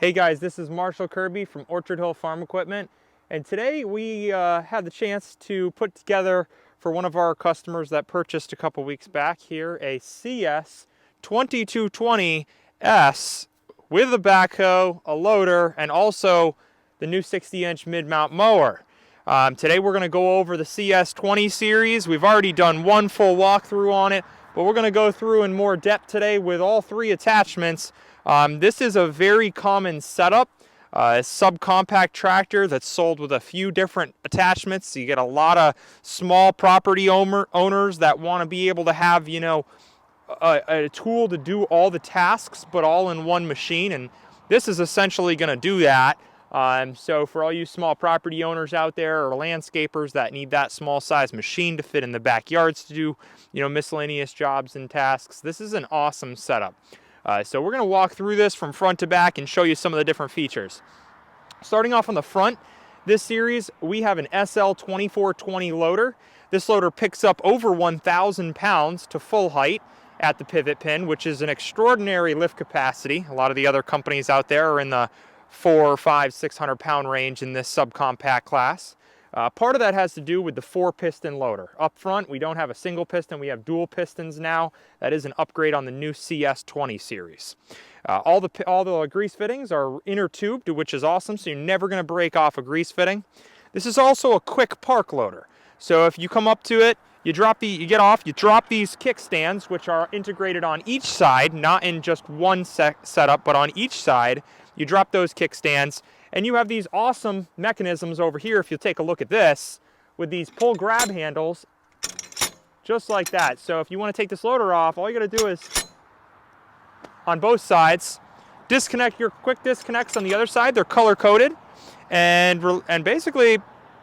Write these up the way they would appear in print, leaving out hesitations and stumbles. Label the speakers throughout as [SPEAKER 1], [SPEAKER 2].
[SPEAKER 1] Hey guys, this is Marshall Kirby from Orchard Hill Farm Equipment, and today we had the chance to put together for one of our customers that purchased a couple weeks back here a CS2220 S with a backhoe, a loader, and also the new 60-inch mid-mount mower. Today we're going to go over the CS20 series. We've already done one full walkthrough on it, but we're going to go through in more depth today with all three attachments. This is a very common setup, a subcompact tractor that's sold with a few different attachments. So you get a lot of small property owners that want to be able to have, you know, a tool to do all the tasks, but all in one machine. And this is essentially going to do that. So for all you small property owners out there or landscapers that need that small size machine to fit in the backyards to do, you know, miscellaneous jobs and tasks, this is an awesome setup. So we're going to walk through this from front to back and show you some of the different features. Starting off on the front, this series, we have an SL2420 loader. This loader picks up over 1,000 pounds to full height at the pivot pin, which is an extraordinary lift capacity. A lot of the other companies out there are in the 400, 500, 600 pound range in this subcompact class. Part of that has to do with the 4-piston loader. Up front, we don't have a single piston, we have dual pistons now. That is an upgrade on the new CS20 series. All the grease fittings are inner tubed, which is awesome, so you're never going to break off a grease fitting. This is also a quick park loader. So if you come up to it, you drop these kickstands, which are integrated on each side, not in just one setup, but on each side. You drop those kickstands, and you have these awesome mechanisms over here, if you'll take a look at this, with these pull grab handles, just like that. So if you want to take this loader off, all you got to do is, on both sides, disconnect your quick disconnects on the other side. They're color coded, and basically,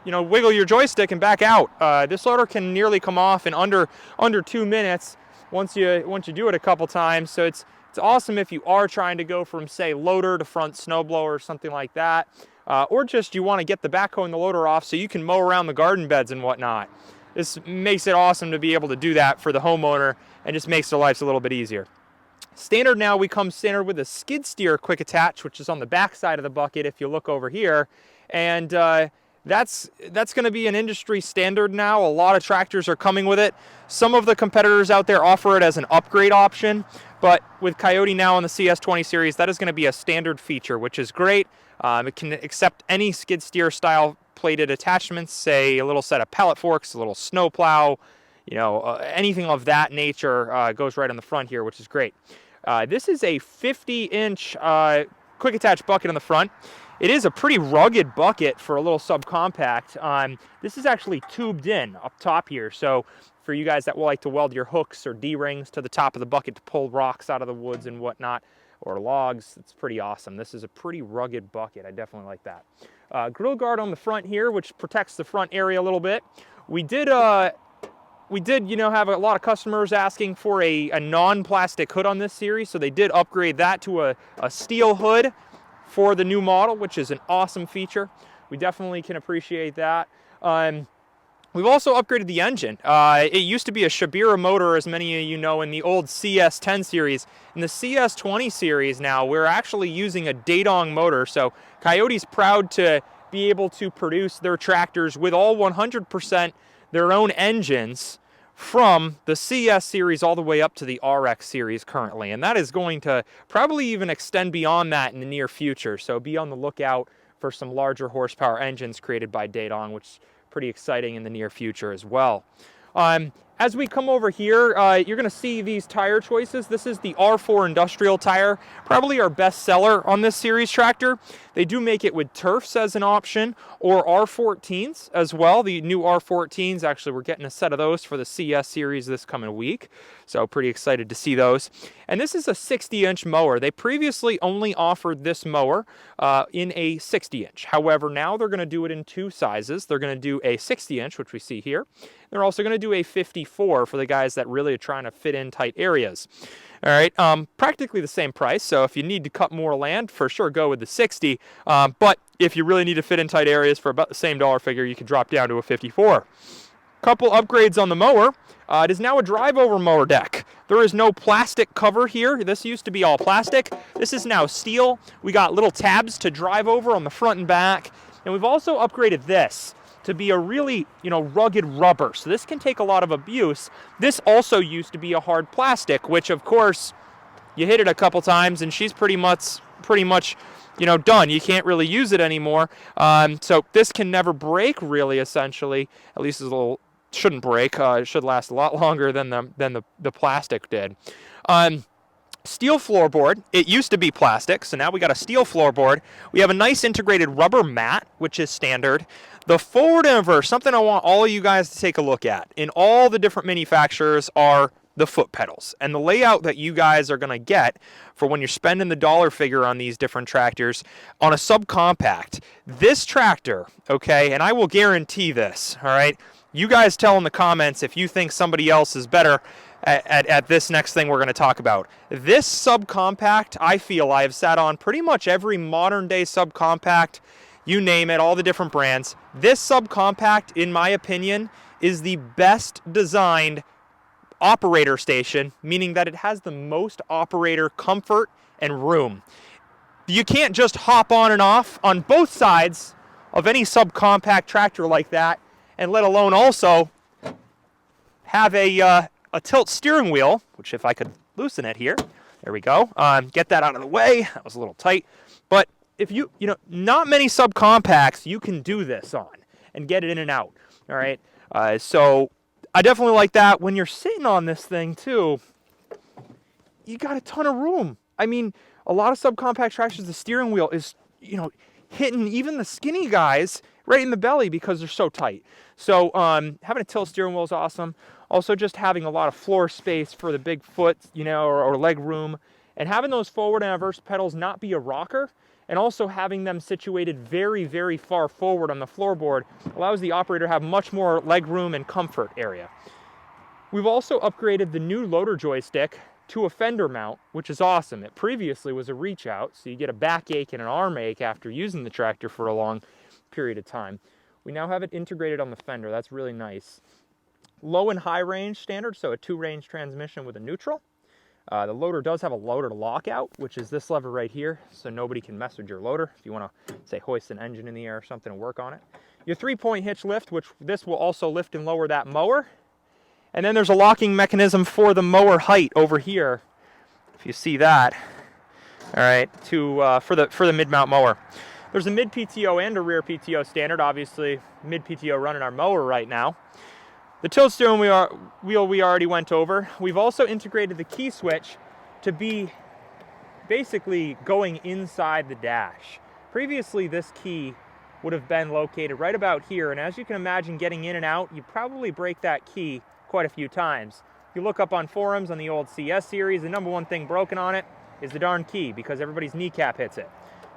[SPEAKER 1] you know, wiggle your joystick and back out. This loader can nearly come off in under 2 minutes once you do it a couple times. So it's awesome if you are trying to go from, say, loader to front snowblower or something like that, or just you want to get the backhoe and the loader off so you can mow around the garden beds and whatnot. This makes it awesome to be able to do that for the homeowner and just makes their lives a little bit easier. Standard now, we come standard with a skid steer quick attach, which is on the back side of the bucket if you look over here, and that's going to be an industry standard now. A lot of tractors are coming with it. Some of the competitors out there offer it as an upgrade option, but with Kioti now on the CS20 series, that is going to be a standard feature, which is great. It can accept any skid steer style plated attachments, say a little set of pallet forks, a little snow plow, you know, anything of that nature goes right on the front here, which is great. This is a 50-inch quick attach bucket on the front. It is a pretty rugged bucket for a little subcompact. This is actually tubed in up top here, so for you guys that will like to weld your hooks or D-rings to the top of the bucket to pull rocks out of the woods and whatnot, or logs, it's pretty awesome. This is a pretty rugged bucket. I definitely like that. Grill guard on the front here, which protects the front area a little bit. We did, you know, have a lot of customers asking for a non-plastic hood on this series, so they did upgrade that to a steel hood for the new model, which is an awesome feature. We definitely can appreciate that. We've also upgraded the engine. It used to be a Shabira motor, as many of you know, in the old CS10 series. In the CS20 series now, we're actually using a Datong motor, so Kioti's proud to be able to produce their tractors with all 100% their own engines from the CS series all the way up to the RX series currently. And that is going to probably even extend beyond that in the near future. So be on the lookout for some larger horsepower engines created by Datong, which is pretty exciting in the near future as well. As we come over here, you're going to see these tire choices. This is the R4 industrial tire, probably our best seller on this series tractor. They do make it with turfs as an option, or R14s as well. The new R14s, actually, we're getting a set of those for the CS series this coming week. So pretty excited to see those. And this is a 60-inch mower. They previously only offered this mower in a 60-inch. However, now they're going to do it in two sizes. They're going to do a 60-inch, which we see here. They're also going to do a 54 for the guys that really are trying to fit in tight areas. All right, practically the same price, so if you need to cut more land, for sure go with the 60. But if you really need to fit in tight areas for about the same dollar figure, you can drop down to a 54. Couple upgrades on the mower. It is now a drive-over mower deck. There is no plastic cover here. This used to be all plastic. This is now steel. We got little tabs to drive over on the front and back. And we've also upgraded this to be a really, rugged rubber. So this can take a lot of abuse. This also used to be a hard plastic, which of course, you hit it a couple times and she's pretty much, done. You can't really use it anymore. So this can never break really, essentially. At least it's a little, shouldn't break. It should last a lot longer than the plastic did. Steel floorboard. It used to be plastic, so now we got a steel floorboard. We have a nice integrated rubber mat, which is standard. The forward and reverse, something I want all of you guys to take a look at. In all the different manufacturers are the foot pedals. And the layout that you guys are going to get for when you're spending the dollar figure on these different tractors on a subcompact. This tractor, okay, and I will guarantee this, all right? You guys tell in the comments if you think somebody else is better at this next thing we're going to talk about. This subcompact, I feel I have sat on pretty much every modern day subcompact, you name it, all the different brands. This subcompact, in my opinion, is the best designed operator station, meaning that it has the most operator comfort and room. You can't just hop on and off on both sides of any subcompact tractor like that, and let alone also have a tilt steering wheel, which if I could loosen it here, there we go, get that out of the way. That was a little tight. But if not many subcompacts you can do this on and get it in and out, all right? So I definitely like that. When you're sitting on this thing too, you got a ton of room. I mean, a lot of subcompact tractors, the steering wheel is, hitting even the skinny guys right in the belly because they're so tight. So having a tilt steering wheel is awesome. Also just having a lot of floor space for the big foot, or leg room. And having those forward and reverse pedals not be a rocker, and also having them situated very, very far forward on the floorboard allows the operator to have much more leg room and comfort area. We've also upgraded the new loader joystick to a fender mount, which is awesome. It previously was a reach out, so you get a backache and an arm ache after using the tractor for a long period of time. We now have it integrated on the fender. That's really nice. Low and high range standard, so a 2-range transmission with a neutral. The loader does have a loader lockout, which is this lever right here, so nobody can mess with your loader if you want to, say, hoist an engine in the air or something and work on it. Your 3-point hitch lift, which this will also lift and lower that mower. And then there's a locking mechanism for the mower height over here, if you see that, all right, for the mid-mount mower. There's a mid-PTO and a rear PTO standard, obviously mid-PTO running our mower right now. The tilt steering wheel we already went over. We've also integrated the key switch to be basically going inside the dash. Previously, this key would have been located right about here, and as you can imagine, getting in and out, you probably break that key quite a few times. If you look up on forums on the old CS series, the number one thing broken on it is the darn key, because everybody's kneecap hits it.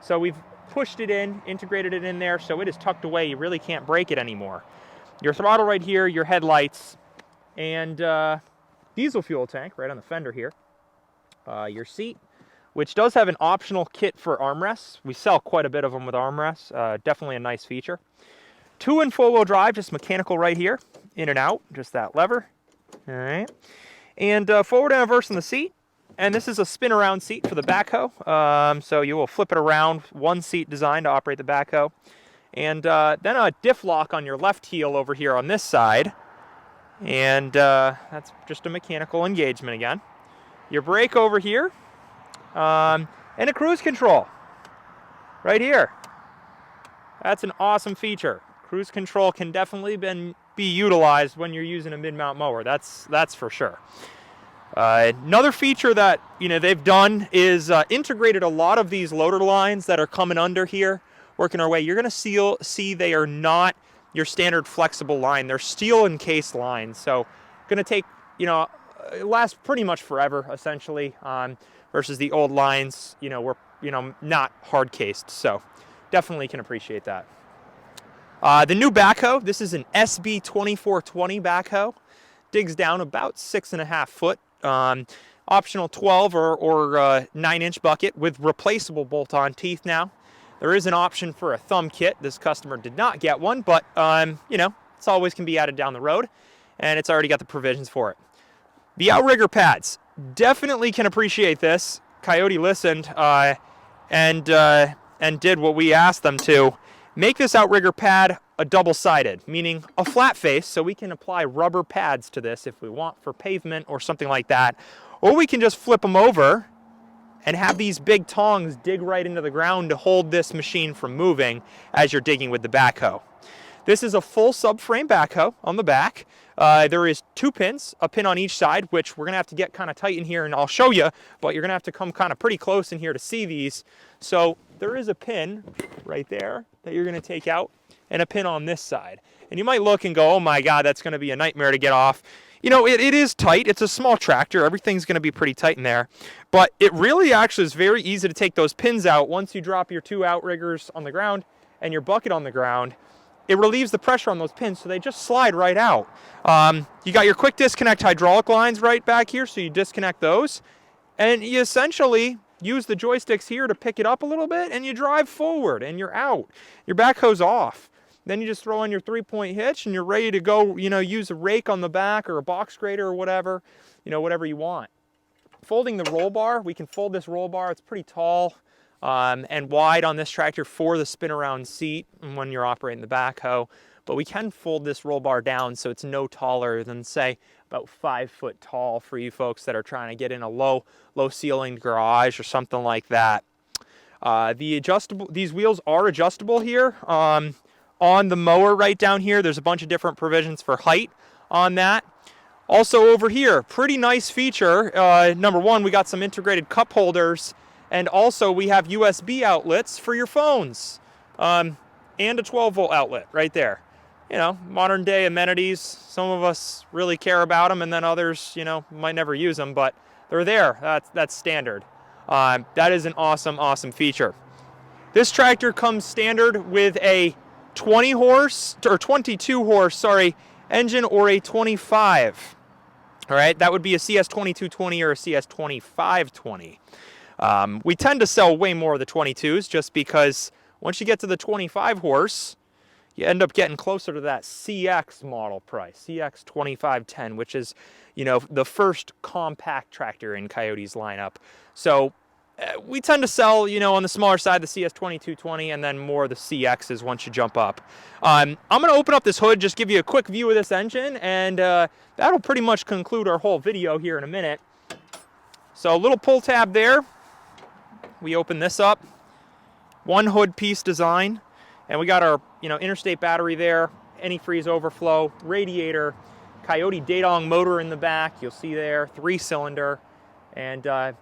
[SPEAKER 1] So we've pushed it in, integrated it in there, so it is tucked away. You really can't break it anymore. Your throttle right here, your headlights, and diesel fuel tank right on the fender here. Your seat, which does have an optional kit for armrests. We sell quite a bit of them with armrests. Definitely a nice feature. 2 and 4-wheel drive, just mechanical right here, in and out, just that lever. All right. And forward and reverse in the seat. And this is a spin around seat for the backhoe. So you will flip it around, one seat designed to operate the backhoe. And then a diff lock on your left heel over here on this side. And that's just a mechanical engagement again. Your brake over here. And a cruise control right here. That's an awesome feature. Cruise control can definitely be utilized when you're using a mid-mount mower. That's for sure. Another feature that they've done is integrated a lot of these loader lines that are coming under here, working our way. You're going to see they are not your standard flexible line. They're steel encased lines. So going to take, it lasts pretty much forever essentially, versus the old lines, were not hard cased. So definitely can appreciate that. The new backhoe, this is an SB2420 backhoe. Digs down about 6.5 foot. Optional 12 or 9-inch bucket with replaceable bolt-on teeth now. There is an option for a thumb kit. This customer did not get one, but This always can be added down the road, and it's already got the provisions for it. The outrigger pads, definitely can appreciate this. Kioti listened and did what we asked them to. Make this outrigger pad a double-sided, meaning a flat face, so we can apply rubber pads to this if we want for pavement or something like that. Or we can just flip them over and have these big tongs dig right into the ground to hold this machine from moving as you're digging with the backhoe. This is a full subframe backhoe on the back. There is 2 pins, a pin on each side, which we're gonna have to get kind of tight in here, and I'll show you, but you're gonna have to come kind of pretty close in here to see these. So there is a pin right there that you're gonna take out, and a pin on this side. And you might look and go, oh my God, that's gonna be a nightmare to get off. You know, it is tight. It's a small tractor. Everything's gonna be pretty tight in there. But it really actually is very easy to take those pins out once you drop your 2 outriggers on the ground and your bucket on the ground. It relieves the pressure on those pins, so they just slide right out. You got your quick disconnect hydraulic lines right back here, so you disconnect those. And you essentially use the joysticks here to pick it up a little bit, and you drive forward, and you're out. Your backhoe's off. Then you just throw in your 3-point hitch, and you're ready to go, you know, use a rake on the back or a box grader or whatever, you know, whatever you want. Folding the roll bar, we can fold this roll bar. It's pretty tall and wide on this tractor for the spin around seat when you're operating the backhoe. But we can fold this roll bar down so it's no taller than, say, about 5 foot tall for you folks that are trying to get in a low ceilinged garage or something like that. These wheels are adjustable here. On the mower right down here, there's a bunch of different provisions for height on that. Also over here, pretty nice feature. Number one, we got some integrated cup holders, and also we have USB outlets for your phones, and a 12-volt outlet right there. You know, modern day amenities. Some of us really care about them, and then others, you know, might never use them, but they're there. That's standard. That is an awesome feature. This tractor comes standard with a 20 horse, or 22 horse, sorry, engine, or a 25. All right, that would be a CS2220 or a CS2520. We tend to sell way more of the 22s just because once you get to the 25 horse, you end up getting closer to that CX model price, CX2510, which is, you know, the first compact tractor in Kioti's lineup. So we tend to sell, you know, on the smaller side, the CS2220, and then more the CXs once you jump up. I'm going to open up this hood, just give you a quick view of this engine, and that'll pretty much conclude our whole video here in a minute. So a little pull tab there. We open this up. One hood piece design, and we got our, you know, interstate battery there, antifreeze overflow, radiator, Kioti Datong motor in the back, you'll see there, 3-cylinder, and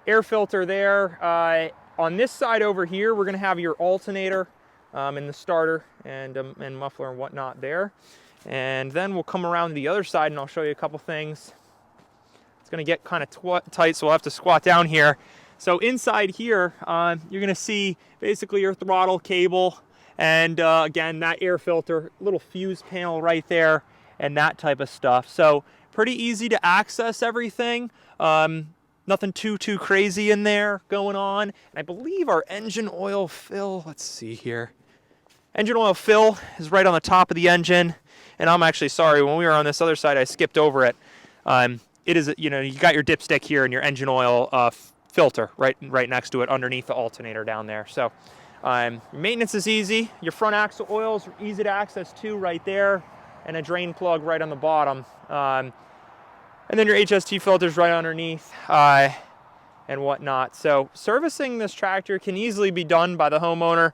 [SPEAKER 1] air filter there. On this side over here, we're going to have your alternator and the starter and muffler and whatnot there. And then we'll come around to the other side and I'll show you a couple things. It's going to get kind of tight, so we'll have to squat down here. So inside here, you're going to see basically your throttle cable and again, that air filter, little fuse panel right there and that type of stuff. So pretty easy to access everything. Nothing too crazy in there going on. And I believe our engine oil fill, let's see here. Engine oil fill is right on the top of the engine. And I'm actually sorry, when we were on this other side, I skipped over it. It is, you know, you got your dipstick here and your engine oil filter right next to it underneath the alternator down there. So maintenance is easy. Your front axle oil is easy to access too right there. And a drain plug right on the bottom. And then your HST filters right underneath and whatnot. So servicing this tractor can easily be done by the homeowner.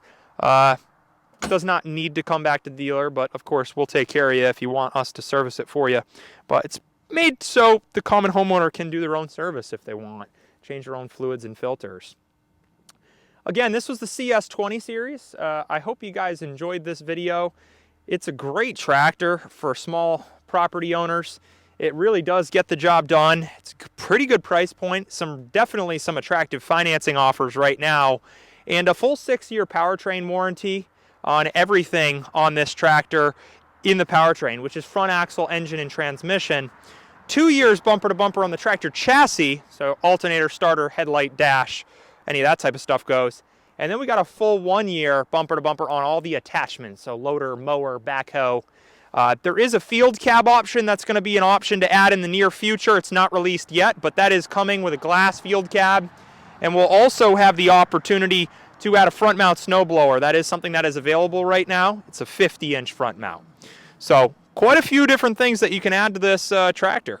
[SPEAKER 1] Does not need to come back to the dealer, but of course we'll take care of you if you want us to service it for you. But it's made so the common homeowner can do their own service if they want. Change their own fluids and filters. Again, this was the CS20 series. I hope you guys enjoyed this video. It's a great tractor for small property owners. It really does get the job done. It's a pretty good price point. Definitely some attractive financing offers right now. And a full 6-year powertrain warranty on everything on this tractor in the powertrain, which is front axle, engine, and transmission. 2 years bumper to bumper on the tractor chassis, so alternator, starter, headlight, dash, any of that type of stuff goes. And then we got a full 1 year bumper to bumper on all the attachments, so loader, mower, backhoe, There is a field cab option that's going to be an option to add in the near future. It's not released yet, but that is coming with a glass field cab. And we'll also have the opportunity to add a front mount snowblower. That is something that is available right now. It's a 50-inch front mount. So quite a few different things that you can add to this tractor.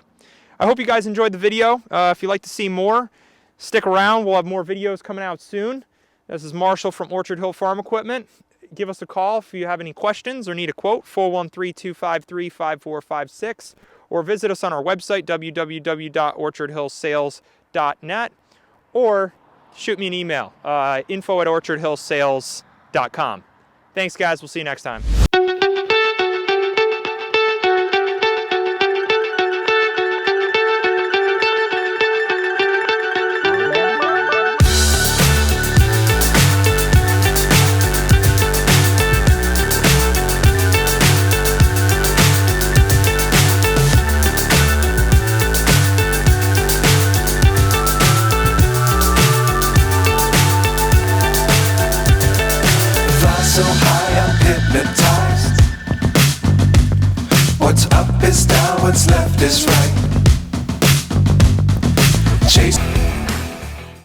[SPEAKER 1] I hope you guys enjoyed the video. If you'd like to see more, stick around. We'll have more videos coming out soon. This is Marshall from Orchard Hill Farm Equipment. Give us a call if you have any questions or need a quote, 413-253-5456, or visit us on our website, www.orchardhillsales.net, or shoot me an email, info@orchardhillsales.com. Thanks, guys. We'll see you next time.
[SPEAKER 2] So high I'm hypnotized. What's up is down, what's left is right. Chase